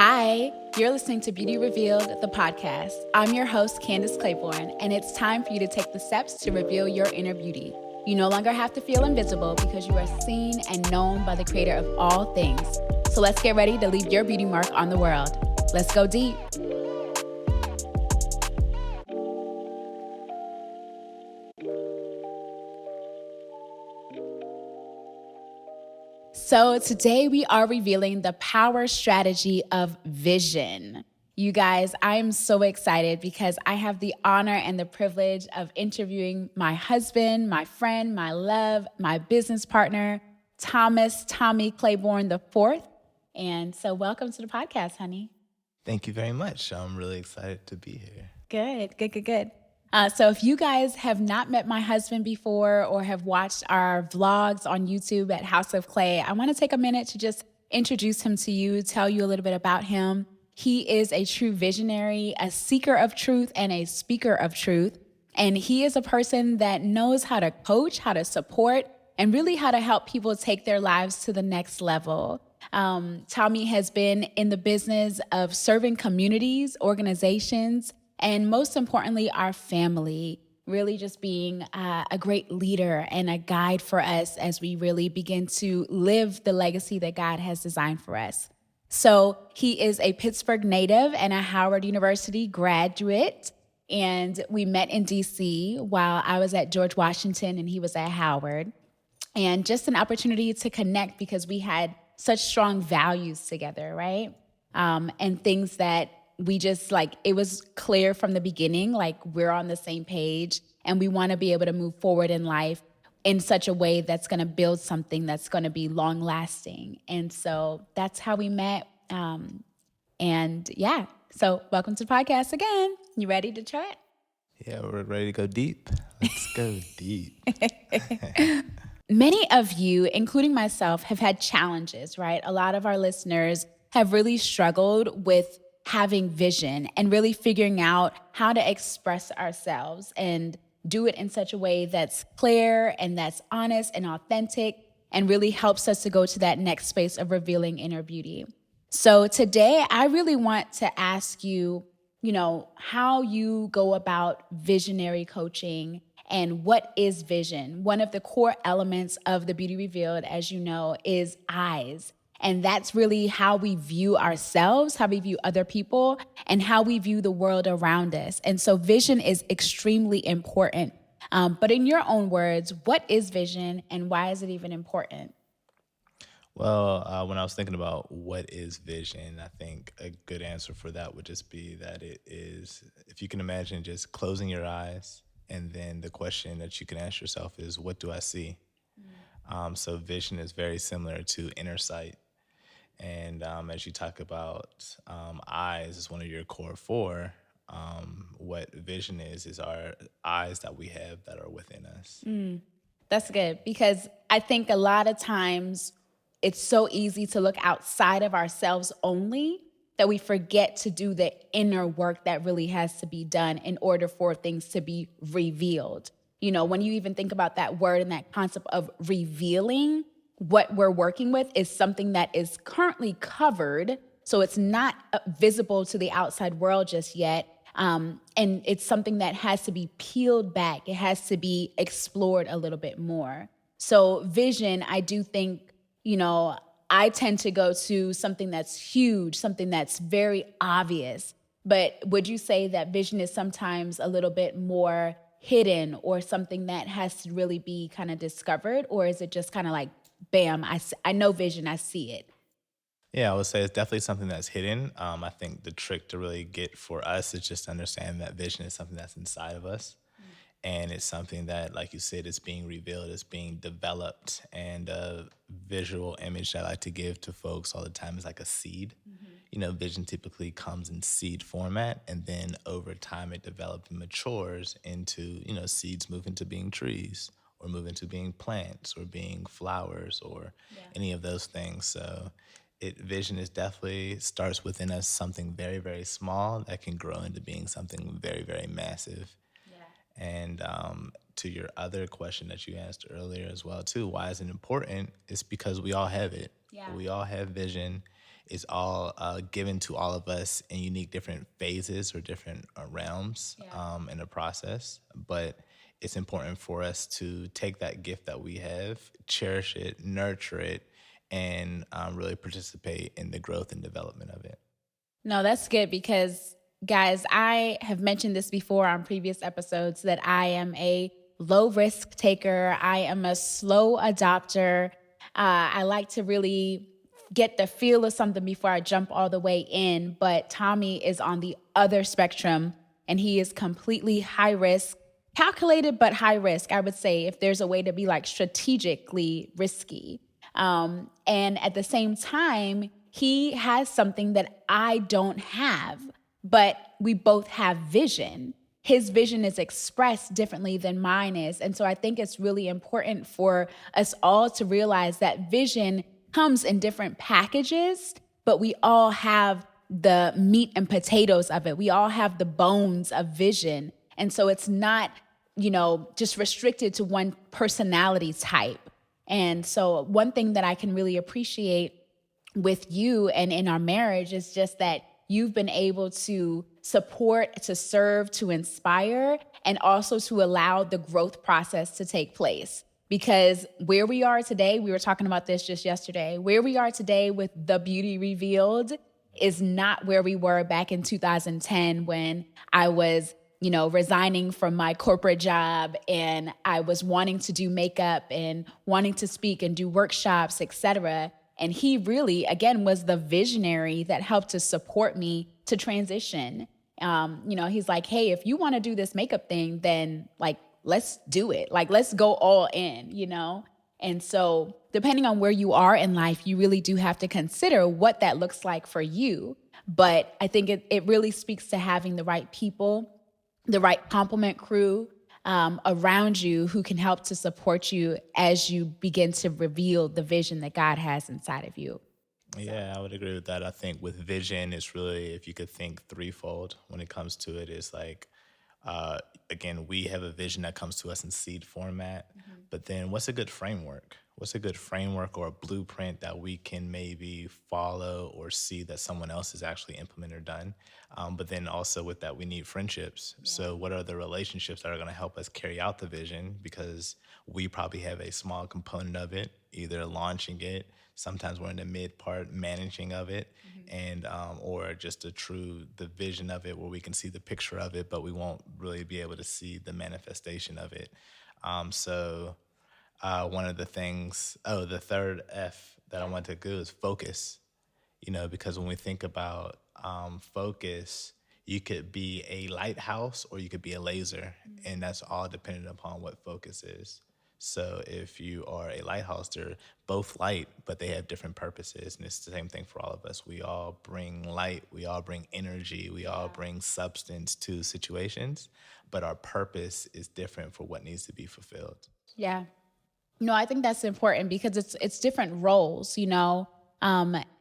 Hi, you're listening to Beauty Revealed, the podcast. I'm your host, Candace Claiborn, and it's time for you to take the steps to reveal your inner beauty. You no longer have to feel invisible because you are seen and known by the creator of all things. So let's get ready to leave your beauty mark on the world. Let's go deep. So today we are revealing the power strategy of vision. You guys, I'm so excited because I have the honor and the privilege of interviewing my husband, my friend, my love, my business partner, Tommy Claiborn the fourth. And so welcome to the podcast, honey. Thank you very much. I'm really excited to be here. Good. So if you guys have not met my husband before or have watched our vlogs on YouTube at House of Clay, I want to take a minute to just introduce him to you, tell you a little bit about him. He is a true visionary, a seeker of truth, and a speaker of truth. And he is a person that knows how to coach, how to support, and really how to help people take their lives to the next level. Tommy has been in the business of serving communities, organizations, and most importantly, our family, really just being a great leader and a guide for us as we really begin to live the legacy that God has designed for us. So he is a Pittsburgh native and a Howard University graduate. And we met in DC while I was at George Washington and he was at Howard. And just an opportunity to connect because we had such strong values together, right? And things that we just it was clear from the beginning, we're on the same page and we want to be able to move forward in life in such a way that's going to build something that's going to be long lasting. And so that's how we met. So welcome to the podcast again. You ready to chat? Yeah, we're ready to go deep. Let's go deep. Many of you, including myself, have had challenges, right? A lot of our listeners have really struggled with having vision and really figuring out how to express ourselves and do it in such a way that's clear and that's honest and authentic and really helps us to go to that next space of revealing inner beauty. So today, I really want to ask you, how you go about visionary coaching and what is vision. One of the core elements of the Beauty Revealed, as you know, is eyes. And that's really how we view ourselves, how we view other people, and how we view the world around us. And so vision is extremely important. But in your own words, what is vision and why is it even important? Well, when I was thinking about what is vision, I think a good answer for that would just be that it is, if you can imagine just closing your eyes, and then the question that you can ask yourself is, what do I see? So vision is very similar to inner sight. And as you talk about eyes as one of your core four, what vision is our eyes that we have that are within us. That's good because I think a lot of times it's so easy to look outside of ourselves only that we forget to do the inner work that really has to be done in order for things to be revealed. When you even think about that word and that concept of revealing, what we're working with is something that is currently covered, so it's not visible to the outside world just yet, and it's something that has to be peeled back. It has to be explored a little bit more. So vision, I do think, I tend to go to something that's huge, something that's very obvious, but would you say that vision is sometimes a little bit more hidden or something that has to really be kind of discovered, or is it just kind of bam, I know vision, I see it? Yeah, I would say it's definitely something that's hidden. I think the trick to really get for us is just to understand that vision is something that's inside of us. And it's something that, like you said, is being revealed, is being developed. And a visual image that I like to give to folks all the time is like a seed. Vision typically comes in seed format, and then over time it develops and matures into, seeds move into being trees, or move into being plants, or being flowers, or any of those things. So vision is definitely starts within us, something very, very small that can grow into being something very, very massive. And to your other question that you asked earlier as well, too, why is it important? It's because we all have it. Yeah. We all have vision. is all given to all of us in unique different phases or different realms in the process. But it's important for us to take that gift that we have, cherish it, nurture it, and really participate in the growth and development of it. No, that's good because, guys, I have mentioned this before on previous episodes that I am a low risk taker. I am a slow adopter. I like to really get the feel of something before I jump all the way in. But Tommy is on the other spectrum, and he is completely high risk, calculated, but high risk, I would say, if there's a way to be like strategically risky. And at the same time, he has something that I don't have, but we both have vision. His vision is expressed differently than mine is. And so I think it's really important for us all to realize that vision comes in different packages, but we all have the meat and potatoes of it. We all have the bones of vision. And so it's not, just restricted to one personality type. And so one thing that I can really appreciate with you and in our marriage is just that you've been able to support, to serve, to inspire, and also to allow the growth process to take place. Because where we are today, we were talking about this just yesterday, where we are today with The Beauty Revealed is not where we were back in 2010 when I was resigning from my corporate job and I was wanting to do makeup and wanting to speak and do workshops, etc. And he really, again, was the visionary that helped to support me to transition. He's like, hey, if you want to do this makeup thing, then let's do it. Let's go all in, And so depending on where you are in life, you really do have to consider what that looks like for you. But I think it really speaks to having the right people, the right complement crew around you who can help to support you as you begin to reveal the vision that God has inside of you. Yeah, I would agree with that. I think with vision, it's really, if you could think threefold when it comes to it, is again, we have a vision that comes to us in seed format, but then what's a good framework? What's a good framework or a blueprint that we can maybe follow or see that someone else has actually implemented or done? But then also with that, we need friendships. Yeah. So what are the relationships that are going to help us carry out the vision? Because we probably have a small component of it, either launching it, sometimes we're in the mid part, managing of it, and or just the vision of it where we can see the picture of it, but we won't really be able to see the manifestation of it. One of the things, the third F that I want to do is focus, because when we think about focus, you could be a lighthouse or you could be a laser, and that's all dependent upon what focus is. So if you are a lighthouse, they're both light, but they have different purposes. And it's the same thing for all of us. We all bring light, we all bring energy, we all bring substance to situations, but our purpose is different for what needs to be fulfilled. Yeah. No, I think that's important because it's different roles,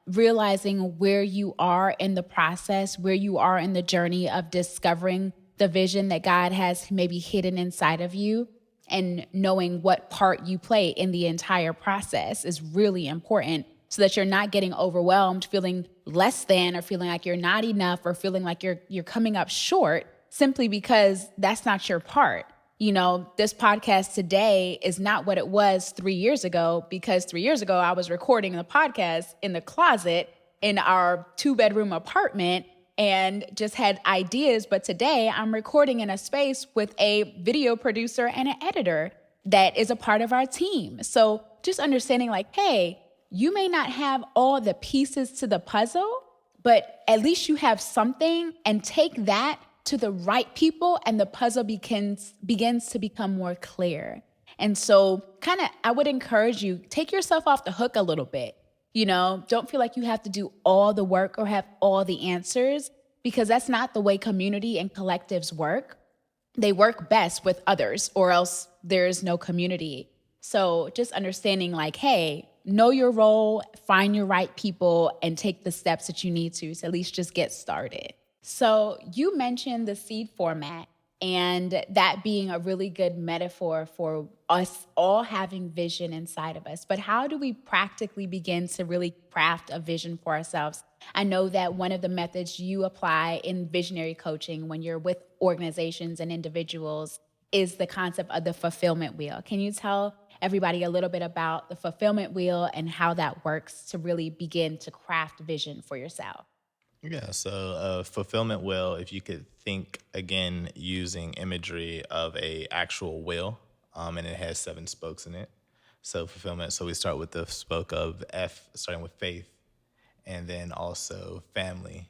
realizing where you are in the process, where you are in the journey of discovering the vision that God has maybe hidden inside of you, and knowing what part you play in the entire process is really important so that you're not getting overwhelmed, feeling less than, or feeling like you're not enough, or feeling like you're coming up short simply because that's not your part. This podcast today is not what it was 3 years ago, because 3 years ago I was recording the podcast in the closet in our 2-bedroom apartment and just had ideas. But today I'm recording in a space with a video producer and an editor that is a part of our team. So just understanding hey, you may not have all the pieces to the puzzle, but at least you have something, and take that to the right people and the puzzle begins to become more clear. And so I would encourage you, take yourself off the hook a little bit. Don't feel like you have to do all the work or have all the answers, because that's not the way community and collectives work. They work best with others, or else there's no community. So just understanding hey, know your role, find your right people, and take the steps that you need to at least just get started. So you mentioned the seed format. And that being a really good metaphor for us all having vision inside of us. But how do we practically begin to really craft a vision for ourselves? I know that one of the methods you apply in visionary coaching when you're with organizations and individuals is the concept of the fulfillment wheel. Can you tell everybody a little bit about the fulfillment wheel and how that works to really begin to craft vision for yourself? Yeah, so fulfillment wheel, if you could think again using imagery of a actual wheel, and it has seven spokes in it. So fulfillment, so we start with the spoke of F, starting with faith, and then also family,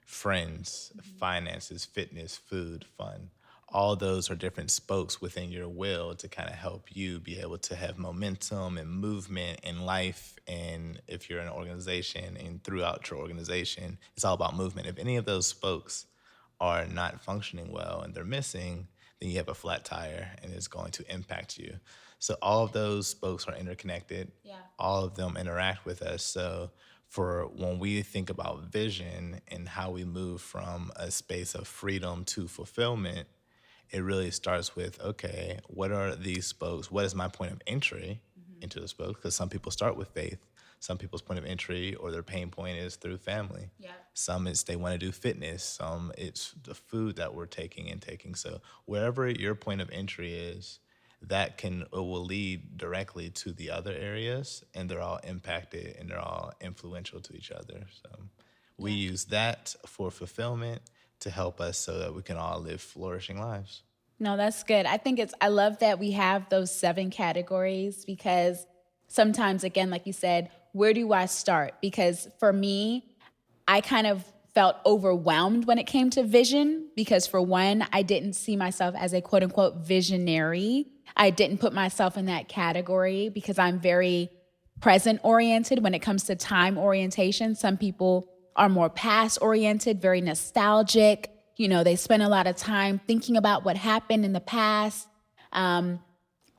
friends, finances, fitness, food, fun. All those are different spokes within your will to kind of help you be able to have momentum and movement in life. And if you're in an organization and throughout your organization, it's all about movement. If any of those spokes are not functioning well and they're missing, then you have a flat tire and it's going to impact you. So all of those spokes are interconnected. Yeah. All of them interact with us. So for when we think about vision and how we move from a space of freedom to fulfillment, it really starts with, okay, what are these spokes? What is my point of entry into the spokes? Because some people start with faith. Some people's point of entry or their pain point is through family. Yeah. Some it's they want to do fitness. Some it's the food that we're taking and taking. So wherever your point of entry is, it will lead directly to the other areas, and they're all impacted and they're all influential to each other. So we use that for fulfillment to help us so that we can all live flourishing lives. No, that's good. I love that we have those 7 categories because sometimes, again, like you said, where do I start? Because for me, I kind of felt overwhelmed when it came to vision because for one, I didn't see myself as a quote unquote visionary. I didn't put myself in that category because I'm very present oriented when it comes to time orientation. Some people are more past oriented, very nostalgic. They spend a lot of time thinking about what happened in the past,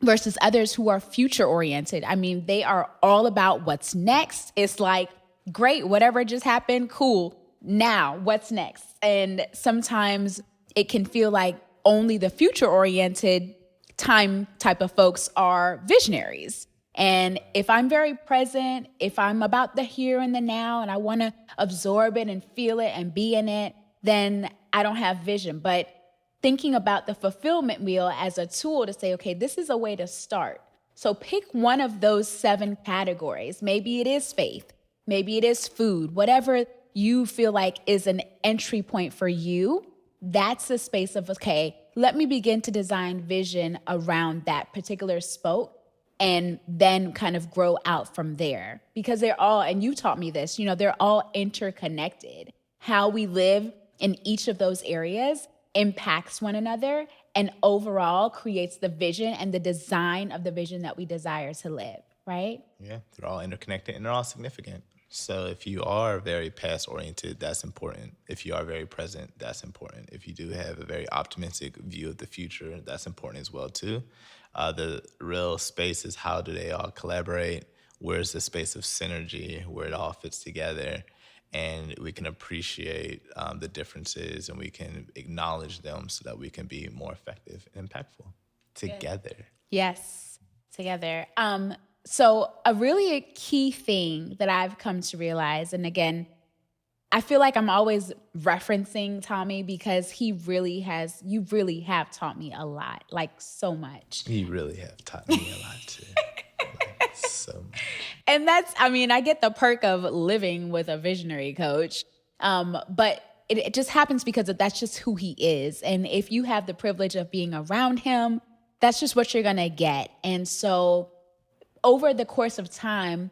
versus others who are future oriented. I mean, they are all about what's next. It's like, great, whatever just happened, cool. Now, what's next? And sometimes it can feel like only the future oriented time type of folks are visionaries. And if I'm very present, if I'm about the here and the now, and I want to absorb it and feel it and be in it, then I don't have vision. But thinking about the fulfillment wheel as a tool to say, okay, this is a way to start. So pick one of those 7 categories. Maybe it is faith. Maybe it is food. Whatever you feel like is an entry point for you, that's the space of, okay, let me begin to design vision around that particular spoke and then kind of grow out from there. Because they're all, and you taught me this, they're all interconnected. How we live in each of those areas impacts one another and overall creates the vision and the design of the vision that we desire to live, right? Yeah, they're all interconnected and they're all significant. So if you are very past oriented, that's important. If you are very present, that's important. If you do have a very optimistic view of the future, that's important as well too. The real space is how do they all collaborate? Where's the space of synergy where it all fits together? And we can appreciate the differences and we can acknowledge them so that we can be more effective and impactful together. Yes, together. So a really key thing that I've come to realize, and again, I feel like I'm always referencing Tommy because you really have taught me a lot, like so much. You really have taught me a lot too. So much. And I get the perk of living with a visionary coach, but it just happens because that's just who he is. And if you have the privilege of being around him, that's just what you're going to get. And so over the course of time,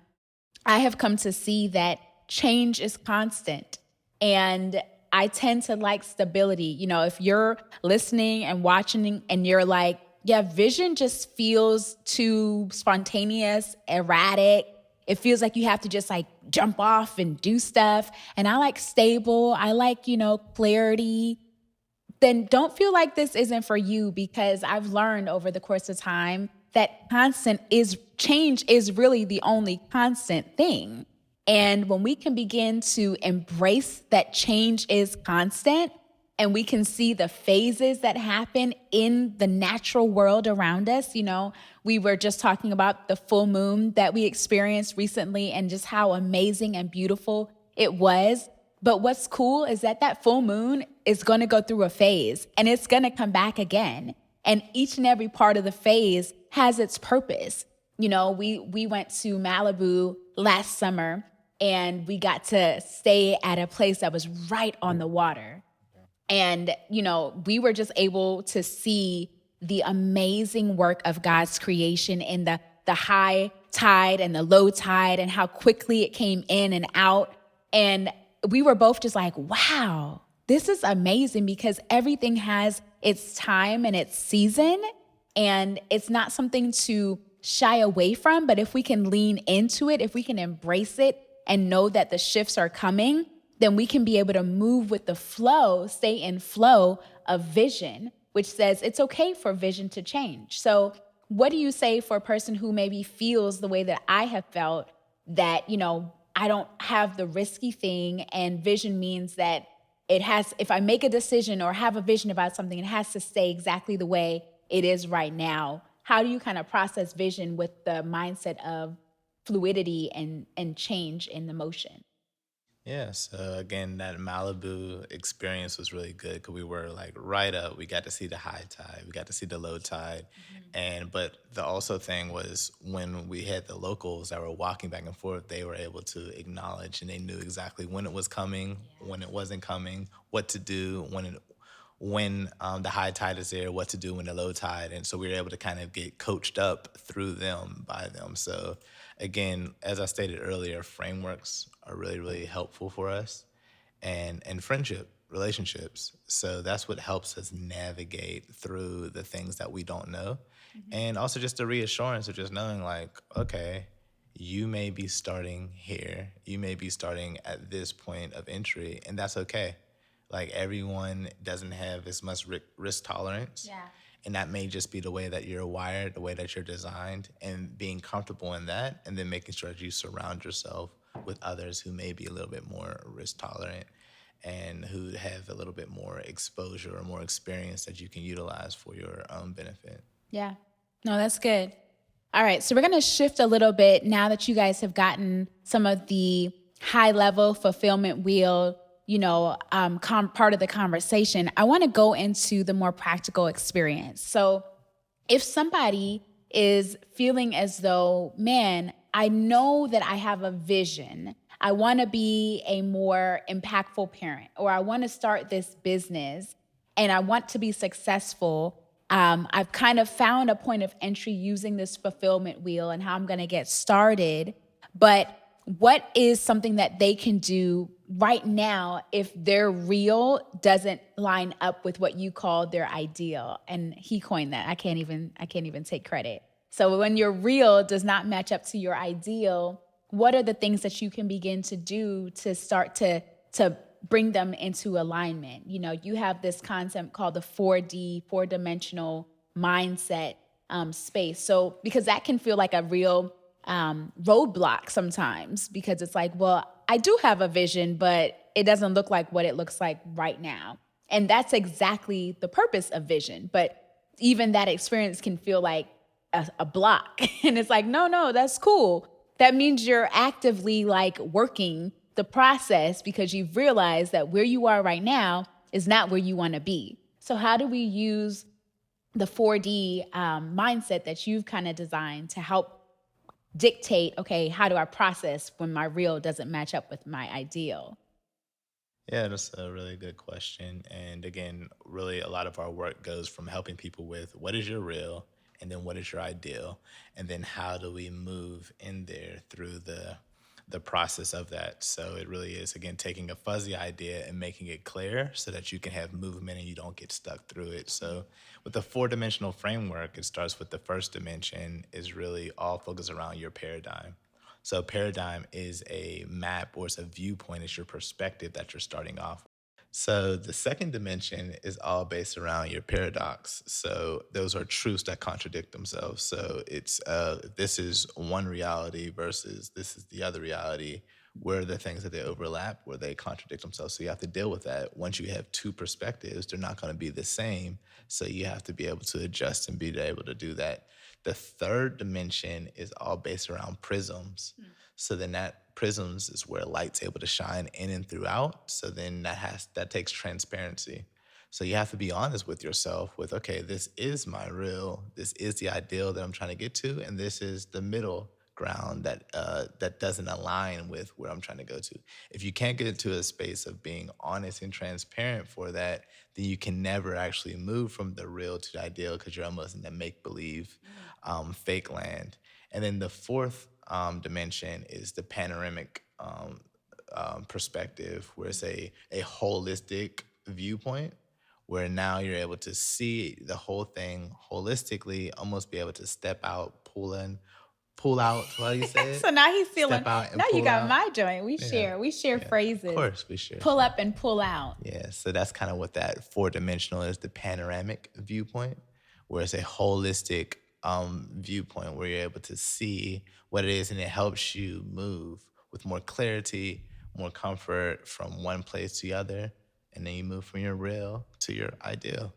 I have come to see that change is constant. And I tend to like stability. If you're listening and watching and you're like, yeah, vision just feels too spontaneous, erratic. It feels like you have to just like jump off and do stuff. And I like stable. I like, clarity. Then don't feel like this isn't for you because I've learned over the course of time that change is really the only constant thing. And when we can begin to embrace that change is constant, and we can see the phases that happen in the natural world around us. We were just talking about the full moon that we experienced recently and just how amazing and beautiful it was. But what's cool is that full moon is going to go through a phase and it's going to come back again. And each and every part of the phase has its purpose. We went to Malibu last summer and we got to stay at a place that was right on the water. And, we were just able to see the amazing work of God's creation in the high tide and the low tide and how quickly it came in and out. And we were both just like, wow, this is amazing because everything has its time and its season. And it's not something to shy away from, but if we can lean into it, if we can embrace it and know that the shifts are coming, then we can be able to move with the flow, stay in flow of vision, which says it's okay for vision to change. So what do you say for a person who maybe feels the way that I have felt, that, I don't have the risky thing, and vision means that if I make a decision or have a vision about something, it has to stay exactly the way it is right now. How do you kind of process vision with the mindset of fluidity and change in the motion? Yeah, so again, that Malibu experience was really good because we were like right up. We got to see the high tide, we got to see the low tide, and but the also thing was when we had the locals that were walking back and forth, they were able to acknowledge and they knew exactly when it was coming, when it wasn't coming, what to do when the high tide is there, what to do when the low tide. And so we were able to kind of get coached up through them, by them. So again, as I stated earlier, frameworks are really, really helpful for us, and relationships. So that's what helps us navigate through the things that we don't know. And also just the reassurance of just knowing like, okay, you may be starting here, you may be starting at this point of entry, and that's okay. Like everyone doesn't have as much risk tolerance. Yeah. And that may just be the way that you're wired, the way that you're designed, and being comfortable in that, and then making sure that you surround yourself with others who may be a little bit more risk tolerant and who have a little bit more exposure or more experience that you can utilize for your own benefit. Yeah. No, that's good. All right. So we're going to shift a little bit now that you guys have gotten some of the high level fulfillment wheel, part of the conversation. I want to go into the more practical experience. So if somebody is feeling as though, man, I know that I have a vision, I want to be a more impactful parent, or I want to start this business and I want to be successful. I've kind of found a point of entry using this fulfillment wheel and how I'm going to get started. But what is something that they can do right now if their real doesn't line up with what you call their ideal? And he coined that. I can't even take credit. So when your real does not match up to your ideal, what are the things that you can begin to do to start to bring them into alignment? You have this concept called the 4D, four-dimensional mindset space. So because that can feel like a real roadblock sometimes, because it's like, well, I do have a vision, but it doesn't look like what it looks like right now. And that's exactly the purpose of vision. But even that experience can feel like a block. And it's like, no, that's cool. That means you're actively like working the process because you've realized that where you are right now is not where you want to be. So how do we use the 4D mindset that you've kind of designed to help dictate, okay, how do I process when my real doesn't match up with my ideal? Yeah, that's a really good question. And again, really a lot of our work goes from helping people with what is your real and then what is your ideal, and then how do we move in there through the process of that. So it really is, again, taking a fuzzy idea and making it clear so that you can have movement and you don't get stuck through it. So with the four-dimensional framework, it starts with the first dimension is really all focused around your paradigm. So paradigm is a map or it's a viewpoint, it's your perspective that you're starting off. So the second dimension is all based around your paradox. So those are truths that contradict themselves. So it's this is one reality versus this is the other reality. where are the things that they overlap, where they contradict themselves. So you have to deal with that. Once you have two perspectives, they're not going to be the same. So you have to be able to adjust and be able to do that. The third dimension is all based around prisms. So then that prisms is where light's able to shine in and throughout. So then that takes transparency. So you have to be honest with yourself with, okay, this is my real, this is the ideal that I'm trying to get to, and this is the middle ground that doesn't align with where I'm trying to go to. If you can't get into a space of being honest and transparent for that, then you can never actually move from the real to the ideal, because you're almost in the make-believe fake land. And then the fourth dimension is the panoramic perspective, where it's a holistic viewpoint, where now you're able to see the whole thing holistically, almost be able to step out, pull out, what do you say? So now he's feeling, Step out and now you pull got out. my joint. We Yeah. share phrases. Of course, we share. Pull up and pull out. Yeah, so that's kind of what that four-dimensional is, the panoramic viewpoint, where it's a holistic viewpoint where you're able to see what it is, and it helps you move with more clarity, more comfort from one place to the other, and then you move from your real to your ideal.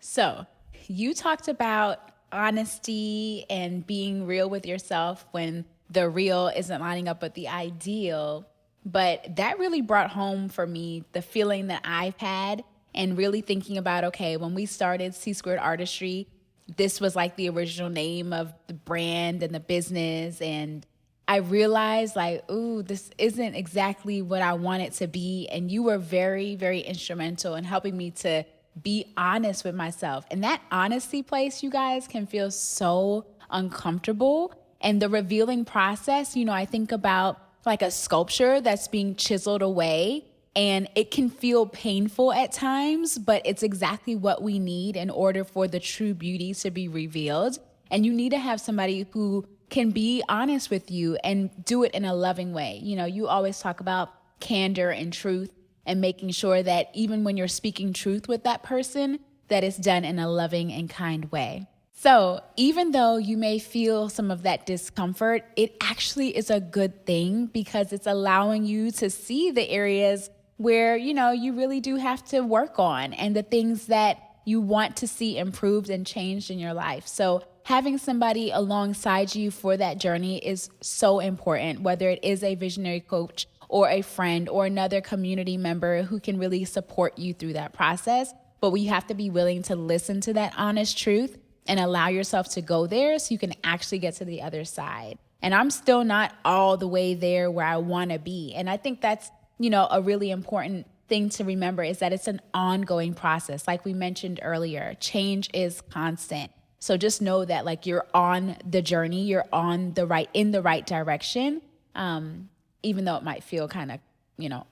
So you talked about honesty and being real with yourself when the real isn't lining up with the ideal. But that really brought home for me the feeling that I've had, and really thinking about, okay, when we started C-Squared Artistry, this was like the original name of the brand and the business. And I realized like, ooh, this isn't exactly what I want it to be. And you were very, very instrumental in helping me to be honest with myself. And that honesty place, you guys, can feel so uncomfortable. And the revealing process, I think about like a sculpture that's being chiseled away, and it can feel painful at times, but it's exactly what we need in order for the true beauty to be revealed. And you need to have somebody who can be honest with you and do it in a loving way. You always talk about candor and truth, and making sure that even when you're speaking truth with that person, that it's done in a loving and kind way. So even though you may feel some of that discomfort, it actually is a good thing, because it's allowing you to see the areas where, you really do have to work on, and the things that you want to see improved and changed in your life. So having somebody alongside you for that journey is so important, whether it is a visionary coach or a friend or another community member who can really support you through that process. But we have to be willing to listen to that honest truth and allow yourself to go there so you can actually get to the other side. And I'm still not all the way there where I want to be. And I think that's, a really important thing to remember, is that it's an ongoing process. Like we mentioned earlier, change is constant. So just know that like you're on the journey, you're in the right direction. Even though it might feel kind of,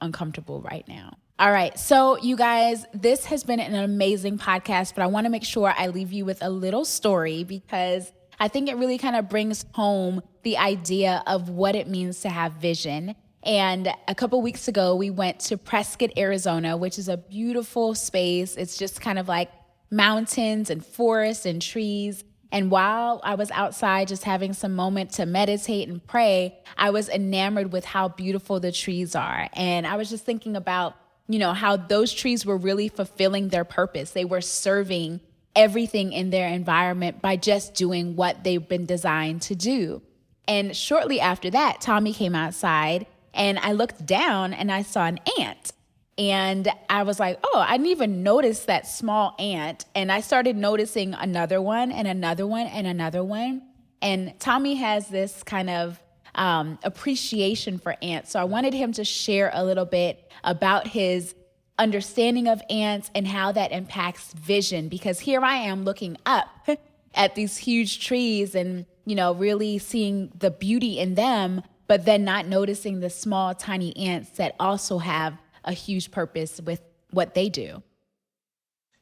uncomfortable right now. All right. So you guys, this has been an amazing podcast, but I want to make sure I leave you with a little story, because I think it really kind of brings home the idea of what it means to have vision. And a couple weeks ago, we went to Prescott, Arizona, which is a beautiful space. It's just kind of like mountains and forests and trees. And while I was outside just having some moment to meditate and pray, I was enamored with how beautiful the trees are. And I was just thinking about, how those trees were really fulfilling their purpose. They were serving everything in their environment by just doing what they've been designed to do. And shortly after that, Tommy came outside, and I looked down and I saw an ant. And I was like, oh, I didn't even notice that small ant. And I started noticing another one and another one and another one. And Tommy has this kind of appreciation for ants. So I wanted him to share a little bit about his understanding of ants and how that impacts vision. Because here I am looking up at these huge trees and, really seeing the beauty in them, but then not noticing the small, tiny ants that also have a huge purpose with what they do.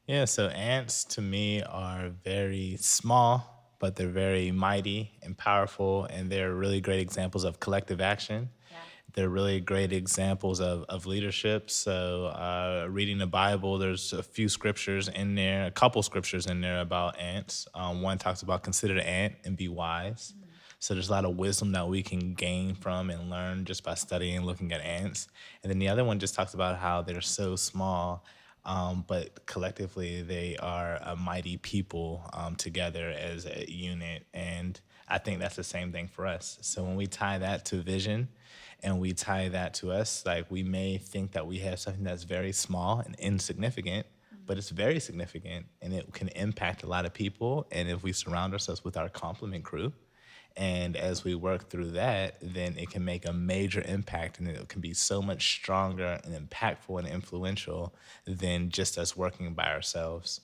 Yeah, so ants to me are very small, but they're very mighty and powerful, and they're really great examples of collective action. Yeah. They're really great examples of leadership. So reading the Bible, there's a couple scriptures in there about ants. One talks about consider the ant and be wise. So there's a lot of wisdom that we can gain from and learn just by studying and looking at ants. And then the other one just talks about how they're so small, but collectively they are a mighty people together as a unit. And I think that's the same thing for us. So when we tie that to vision and we tie that to us, like we may think that we have something that's very small and insignificant, but it's very significant and it can impact a lot of people. And if we surround ourselves with our complement crew, and as we work through that, then it can make a major impact and it can be so much stronger and impactful and influential than just us working by ourselves.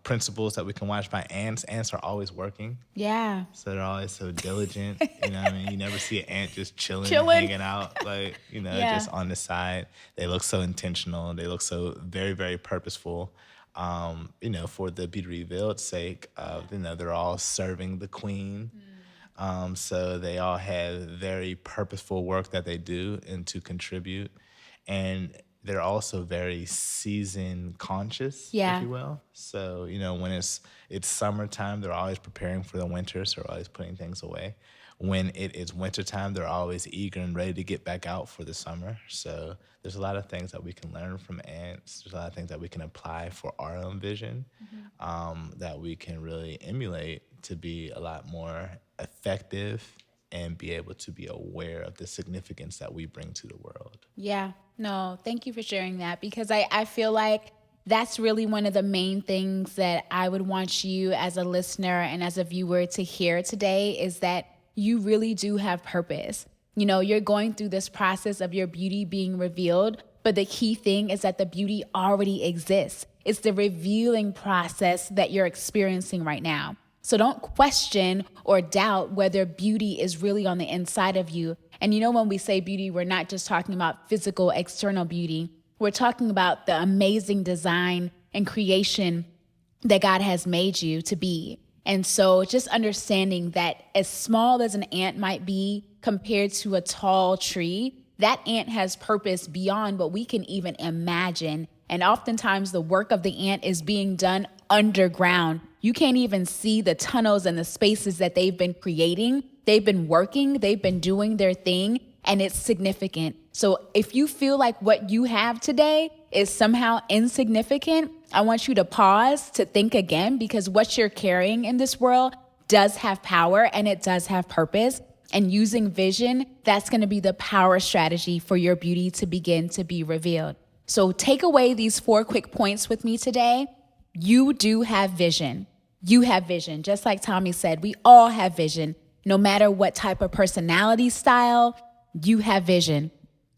Principles that we can watch by ants. Ants are always working. Yeah. So they're always so diligent. You know what I mean? You never see an ant just chilling. Chilling. Hanging out, like, Yeah. just on the side. They look so intentional. They look so very, very purposeful. For the Beauty Revealed sake, they're all serving the queen. So they all have very purposeful work that they do and to contribute. And they're also very season conscious, Yeah. if you will. So, when it's summertime, they're always preparing for the winter, so they're always putting things away. When it is wintertime, they're always eager and ready to get back out for the summer. So there's a lot of things that we can learn from ants. There's a lot of things that we can apply for our own vision, that we can really emulate to be a lot more effective and be able to be aware of the significance that we bring to the world. Yeah. No, thank you for sharing that, because I feel like that's really one of the main things that I would want you as a listener and as a viewer to hear today is that you really do have purpose. You're going through this process of your beauty being revealed, but the key thing is that the beauty already exists. It's the revealing process that you're experiencing right now. So don't question or doubt whether beauty is really on the inside of you. And when we say beauty, we're not just talking about physical, external beauty. We're talking about the amazing design and creation that God has made you to be. And so just understanding that as small as an ant might be compared to a tall tree, that ant has purpose beyond what we can even imagine. And oftentimes the work of the ant is being done underground. You can't even see the tunnels and the spaces that they've been creating. They've been working, they've been doing their thing, and it's significant. So if you feel like what you have today is somehow insignificant, I want you to pause to think again, because what you're carrying in this world does have power and it does have purpose. And using vision, that's going to be the power strategy for your beauty to begin to be revealed. So take away these 4 quick points with me today. You do have vision. You have vision. Just like Tommy said, we all have vision. No matter what type of personality style, you have vision.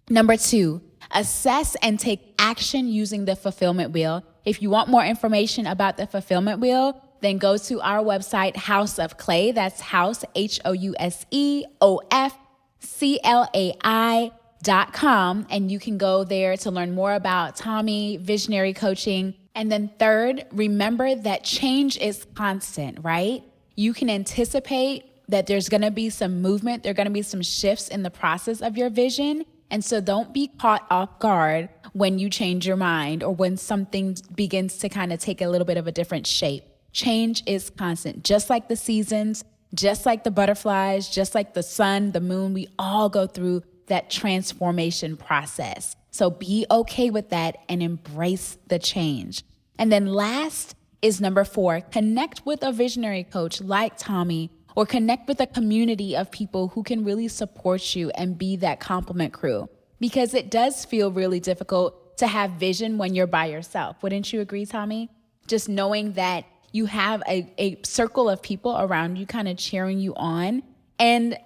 Number 2, assess and take action using the fulfillment wheel. If you want more information about the fulfillment wheel, then go to our website, House of Clay. That's House, HOUSEOFCLAI.com. And you can go there to learn more about Tommy, visionary coaching. And then 3rd, remember that change is constant, right? You can anticipate that there's going to be some movement. There are going to be some shifts in the process of your vision. And so don't be caught off guard when you change your mind or when something begins to kind of take a little bit of a different shape. Change is constant, just like the seasons, just like the butterflies, just like the sun, the moon. We all go through that transformation process. So be okay with that and embrace the change. And then last is number 4, connect with a visionary coach like Tommy, or connect with a community of people who can really support you and be that complement crew. Because it does feel really difficult to have vision when you're by yourself. Wouldn't you agree, Tommy? Just knowing that you have a circle of people around you kind of cheering you on. And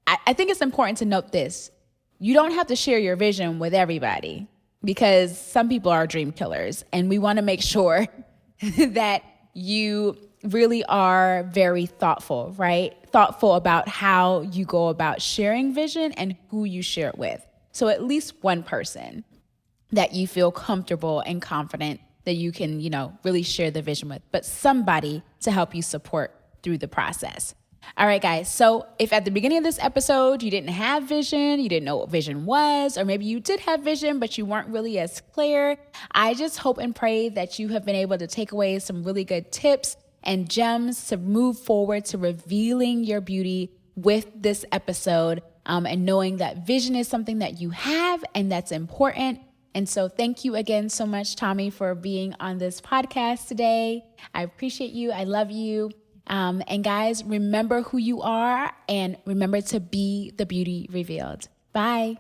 I think it's important to note this. You don't have to share your vision with everybody, because some people are dream killers. And we want to make sure that you really are very thoughtful, right? Thoughtful about how you go about sharing vision and who you share it with. So at least one person that you feel comfortable and confident that you can, really share the vision with, but somebody to help you support through the process. All right, guys. So if at the beginning of this episode, you didn't have vision, you didn't know what vision was, or maybe you did have vision, but you weren't really as clear, I just hope and pray that you have been able to take away some really good tips and gems to move forward to revealing your beauty with this episode, and knowing that vision is something that you have and that's important. And so thank you again so much, Tommy, for being on this podcast today. I appreciate you. I love you. And guys, remember who you are and remember to be the beauty revealed. Bye.